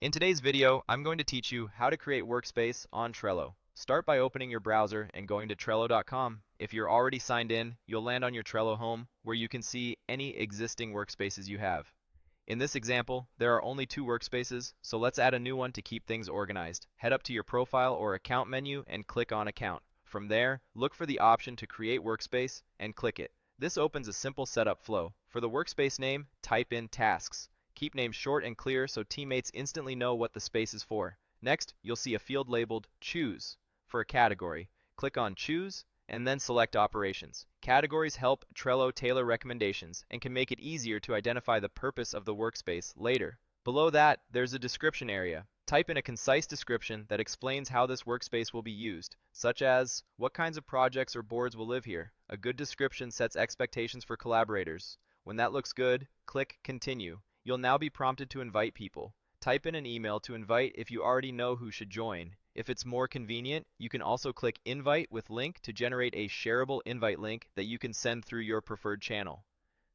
In today's video, I'm going to teach you how to create Workspace on Trello. Start by opening your browser and going to Trello.com. If you're already signed in, you'll land on your Trello home where you can see any existing workspaces you have. In this example, there are only 2 workspaces, so let's add a new one to keep things organized. Head up to your Profile or Account menu and click on Account. From there, look for the option to create workspace and click it. This opens a simple setup flow. For the workspace name, type in Tasks. Keep names short and clear so teammates instantly know what the space is for. Next, you'll see a field labeled Choose for a category. Click on Choose and then select Operations. Categories help Trello tailor recommendations and can make it easier to identify the purpose of the workspace later. Below that, there's a description area. Type in a concise description that explains how this workspace will be used, such as what kinds of projects or boards will live here. A good description sets expectations for collaborators. When that looks good, click Continue. You'll now be prompted to invite people. Type in an email to invite if you already know who should join. If it's more convenient, you can also click Invite with Link to generate a shareable invite link that you can send through your preferred channel.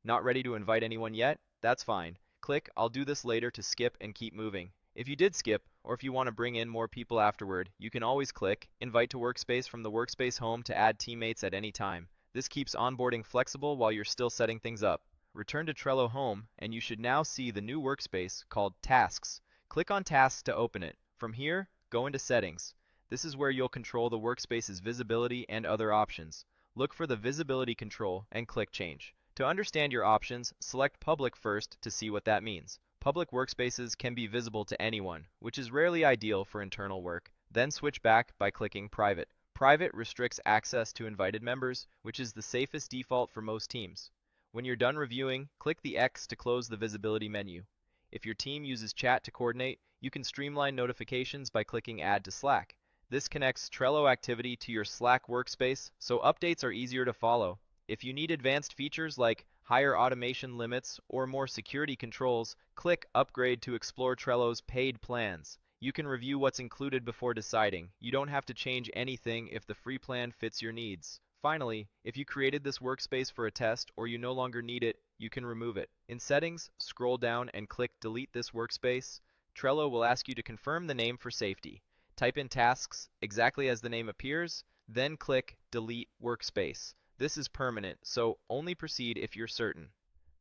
Not ready to invite anyone yet? That's fine. Click I'll do this later to skip and keep moving. If you did skip, or if you want to bring in more people afterward, you can always click Invite to Workspace from the Workspace home to add teammates at any time. This keeps onboarding flexible while you're still setting things up. Return to Trello Home, and you should now see the new workspace called Tasks. Click on Tasks to open it. From here, go into Settings. This is where you'll control the workspace's visibility and other options. Look for the Visibility control and click Change. To understand your options, select Public first to see what that means. Public workspaces can be visible to anyone, which is rarely ideal for internal work. Then switch back by clicking Private. Private restricts access to invited members, which is the safest default for most teams. When you're done reviewing, click the X to close the visibility menu. If your team uses chat to coordinate, you can streamline notifications by clicking Add to Slack. This connects Trello activity to your Slack workspace, so updates are easier to follow. If you need advanced features like higher automation limits or more security controls, click Upgrade to explore Trello's paid plans. You can review what's included before deciding. You don't have to change anything if the free plan fits your needs. Finally, if you created this workspace for a test or you no longer need it, you can remove it. In Settings, scroll down and click Delete this workspace. Trello will ask you to confirm the name for safety. Type in Tasks exactly as the name appears, then click Delete Workspace. This is permanent, so only proceed if you're certain.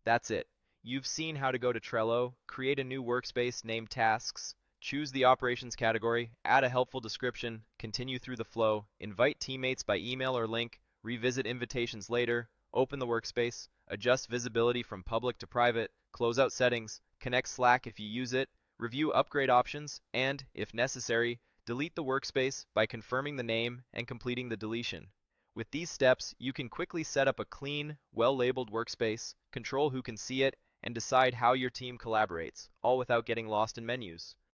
That's it. You've seen how to go to Trello, create a new workspace named Tasks, choose the operations category, add a helpful description, continue through the flow, invite teammates by email or link, revisit invitations later, open the workspace, adjust visibility from public to private, close out settings, connect Slack if you use it, review upgrade options, and, if necessary, delete the workspace by confirming the name and completing the deletion. With these steps, you can quickly set up a clean, well-labeled workspace, control who can see it, and decide how your team collaborates, all without getting lost in menus.